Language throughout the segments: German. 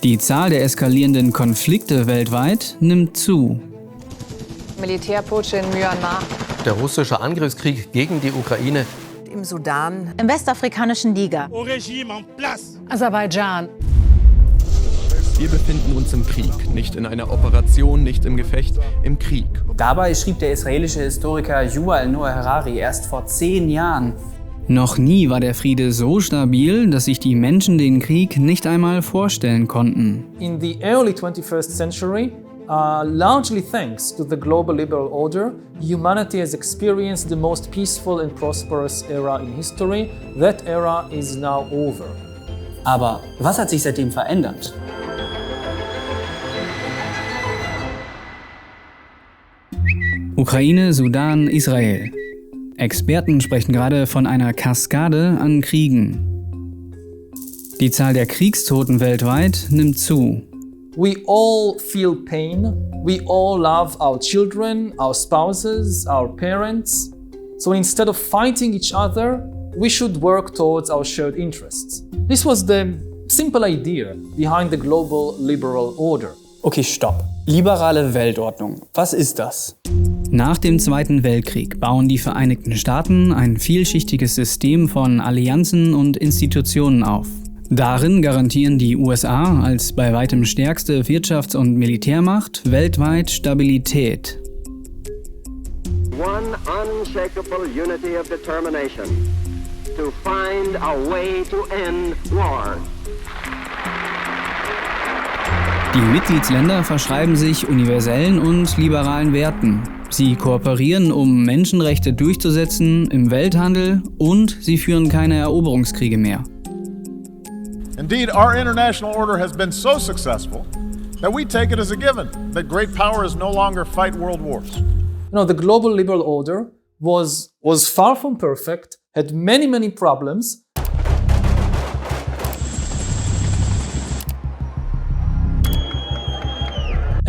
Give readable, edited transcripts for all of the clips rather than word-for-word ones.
Die Zahl der eskalierenden Konflikte weltweit nimmt zu. Militärputsch in Myanmar. Der russische Angriffskrieg gegen die Ukraine. Im Sudan. Im westafrikanischen Niger. Aserbaidschan. Wir befinden uns im Krieg, nicht in einer Operation, nicht im Gefecht, im Krieg. Dabei schrieb der israelische Historiker Yuval Noah Harari erst vor 10 Jahren: Noch nie war der Friede so stabil, dass sich die Menschen den Krieg nicht einmal vorstellen konnten. In the early 21st century, largely thanks to the global liberal order, humanity has experienced the most peaceful and prosperous era in history. That era is now over. Aber was hat sich seitdem verändert? Ukraine, Sudan, Israel. Experten sprechen gerade von einer Kaskade an Kriegen. Die Zahl der Kriegstoten weltweit nimmt zu. We all feel pain. We all love our children, our spouses, our parents. So instead of fighting each other, we should work towards our shared interests. This was the simple idea behind the global liberal order. Okay, stopp. Liberale Weltordnung. Was ist das? Nach dem Zweiten Weltkrieg bauen die Vereinigten Staaten ein vielschichtiges System von Allianzen und Institutionen auf. Darin garantieren die USA als bei weitem stärkste Wirtschafts- und Militärmacht weltweit Stabilität. One unshakable unity of determination to find a way to end war. Die Mitgliedsländer verschreiben sich universellen und liberalen Werten. Sie kooperieren, um Menschenrechte durchzusetzen im Welthandel, und sie führen keine Eroberungskriege mehr. Indeed, our international order has been so successful that we take it as a given that great powers no longer fight world wars. You know, the global liberal order was far from perfect, had many problems.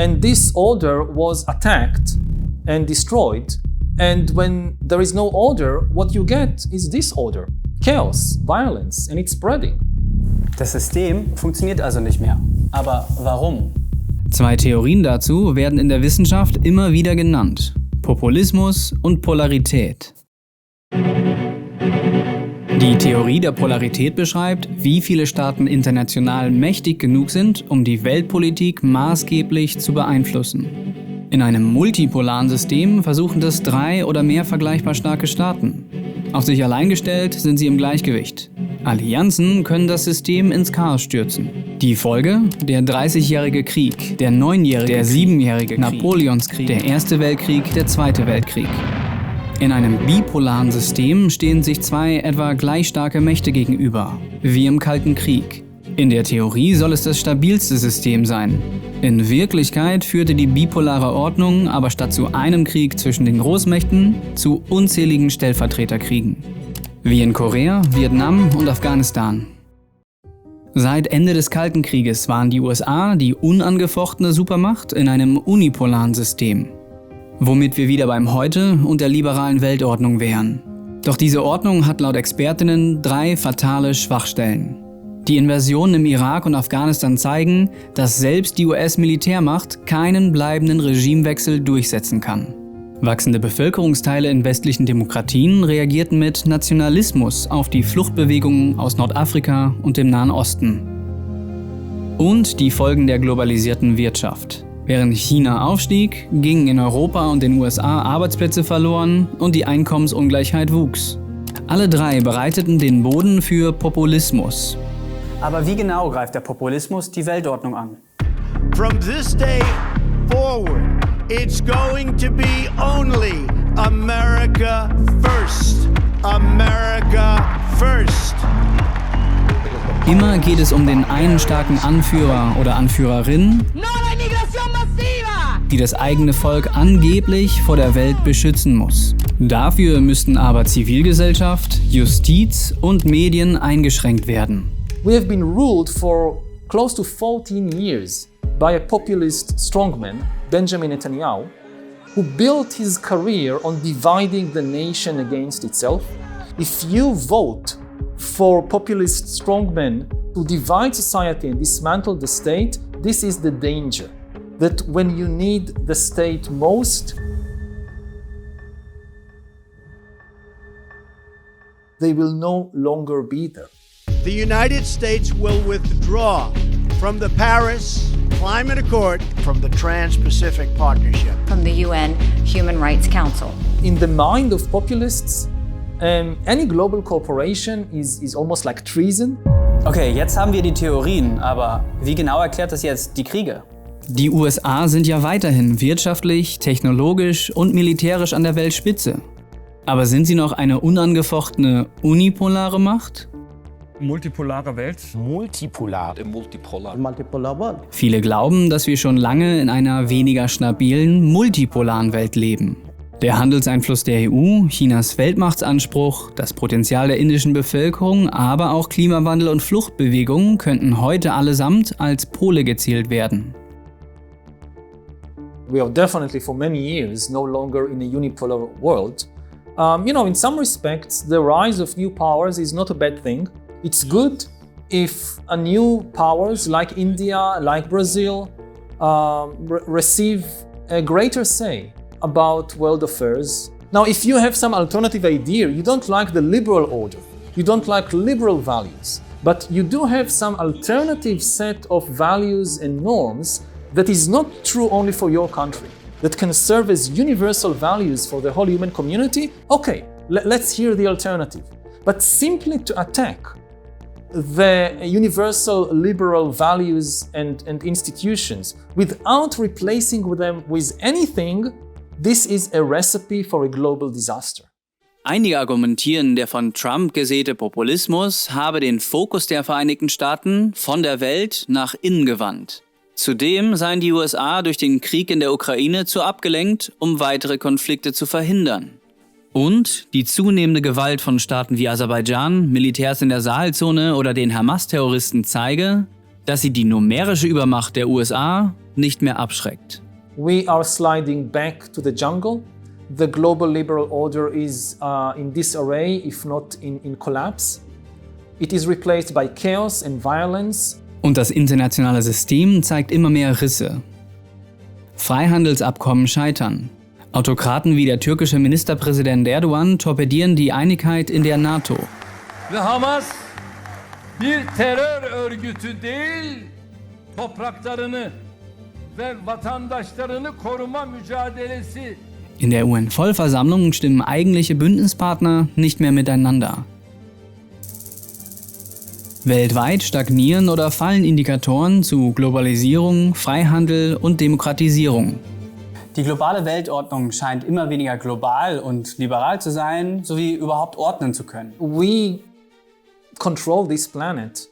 And this order was attacked and destroyed. And when there is no order, what you get is disorder, chaos, violence, and it's spreading. Das System funktioniert also nicht mehr. Aber warum? Zwei Theorien dazu werden in der Wissenschaft immer wieder genannt: Populismus und Polarität. Die Theorie der Polarität beschreibt, wie viele Staaten international mächtig genug sind, um die Weltpolitik maßgeblich zu beeinflussen. In einem multipolaren System versuchen das 3 oder mehr vergleichbar starke Staaten. Auf sich allein gestellt sind sie im Gleichgewicht. Allianzen können das System ins Chaos stürzen. Die Folge? Der 30-jährige Krieg, der 9-jährige, der 7-jährige Krieg, Napoleonskrieg, der Erste Weltkrieg, der Zweite Weltkrieg. In einem bipolaren System stehen sich 2 etwa gleich starke Mächte gegenüber, wie im Kalten Krieg. In der Theorie soll es das stabilste System sein. In Wirklichkeit führte die bipolare Ordnung aber statt zu einem Krieg zwischen den Großmächten zu unzähligen Stellvertreterkriegen. Wie in Korea, Vietnam und Afghanistan. Seit Ende des Kalten Krieges waren die USA die unangefochtene Supermacht in einem unipolaren System. Womit wir wieder beim Heute und der liberalen Weltordnung wären. Doch diese Ordnung hat laut Expertinnen 3 fatale Schwachstellen. Die Invasionen im Irak und Afghanistan zeigen, dass selbst die US-Militärmacht keinen bleibenden Regimewechsel durchsetzen kann. Wachsende Bevölkerungsteile in westlichen Demokratien reagierten mit Nationalismus auf die Fluchtbewegungen aus Nordafrika und dem Nahen Osten. Und die Folgen der globalisierten Wirtschaft. Während China aufstieg, gingen in Europa und den USA Arbeitsplätze verloren und die Einkommensungleichheit wuchs. Alle 3 bereiteten den Boden für Populismus. Aber wie genau greift der Populismus die Weltordnung an? From this day forward, it's going to be only America first. America first. Immer geht es um den einen starken Anführer oder Anführerin, die das eigene Volk angeblich vor der Welt beschützen muss. Dafür müssten aber Zivilgesellschaft, Justiz und Medien eingeschränkt werden. We have been ruled for close to 14 years by a populist strongman, Benjamin Netanyahu, who built his career on dividing the nation against itself. If you vote for populist strongmen To divide society and dismantle the state, this is the danger. That when you need the state most, they will no longer be there. The United States will withdraw from the Paris Climate Accord, from the Trans-Pacific Partnership, from the UN Human Rights Council. In the mind of populists, any global cooperation is almost like treason. Okay, jetzt haben wir die Theorien, aber wie genau erklärt das jetzt die Kriege? Die USA sind ja weiterhin wirtschaftlich, technologisch und militärisch an der Weltspitze. Aber sind sie noch eine unangefochtene unipolare Macht? Multipolare Welt. multipolar. Viele glauben, dass wir schon lange in einer weniger stabilen, multipolaren Welt leben. Der Handelseinfluss der EU, Chinas Weltmachtsanspruch, das Potenzial der indischen Bevölkerung, aber auch Klimawandel und Fluchtbewegungen könnten heute allesamt als Pole gezählt werden. We are definitely for many years no longer in a unipolar world. In some respects, the rise of new powers is not a bad thing. It's good if new powers like India, like Brazil, receive a greater say about world affairs. Now, if you have some alternative idea, you don't like the liberal order, you don't like liberal values, but you do have some alternative set of values and norms that is not true only for your country, that can serve as universal values for the whole human community, okay, let's hear the alternative. But simply to attack the universal liberal values and institutions without replacing them with anything, this is a recipe for a global disaster. Einige argumentieren, der von Trump gesäte Populismus habe den Fokus der Vereinigten Staaten von der Welt nach innen gewandt. Zudem seien die USA durch den Krieg in der Ukraine zu abgelenkt, um weitere Konflikte zu verhindern. Und die zunehmende Gewalt von Staaten wie Aserbaidschan, Militärs in der Sahelzone oder den Hamas-Terroristen zeige, dass sie die numerische Übermacht der USA nicht mehr abschreckt. We are sliding back to the jungle. The global liberal order is in disarray, if not in collapse. It is replaced by chaos and violence. Und das internationale System zeigt immer mehr Risse. Freihandelsabkommen scheitern. Autokraten wie der türkische Ministerpräsident Erdogan torpedieren die Einigkeit in der NATO. Ve Hamas bir terör örgütü değil, topraklarını ve vatandaşlarını koruma mücadelesi. In der UN-Vollversammlung stimmen eigentliche Bündnispartner nicht mehr miteinander. Weltweit stagnieren oder fallen Indikatoren zu Globalisierung, Freihandel und Demokratisierung. Die globale Weltordnung scheint immer weniger global und liberal zu sein, sowie überhaupt ordnen zu können. We control this planet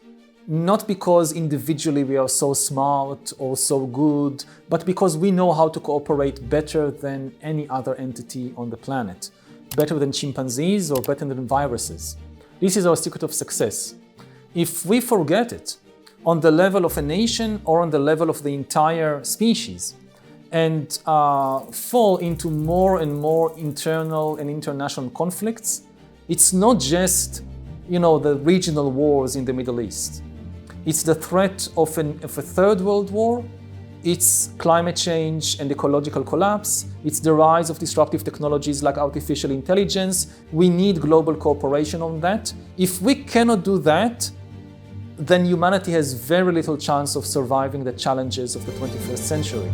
not because individually we are so smart or so good, but because we know how to cooperate better than any other entity on the planet, better than chimpanzees or better than viruses. This is our secret of success. If we forget it on the level of a nation or on the level of the entire species, and fall into more and more internal and international conflicts, it's not just, the regional wars in the Middle East. It's the threat of a third world war. It's climate change and ecological collapse. It's the rise of disruptive technologies like artificial intelligence. We need global cooperation on that. If we cannot do that, then humanity has very little chance of surviving the challenges of the 21st century.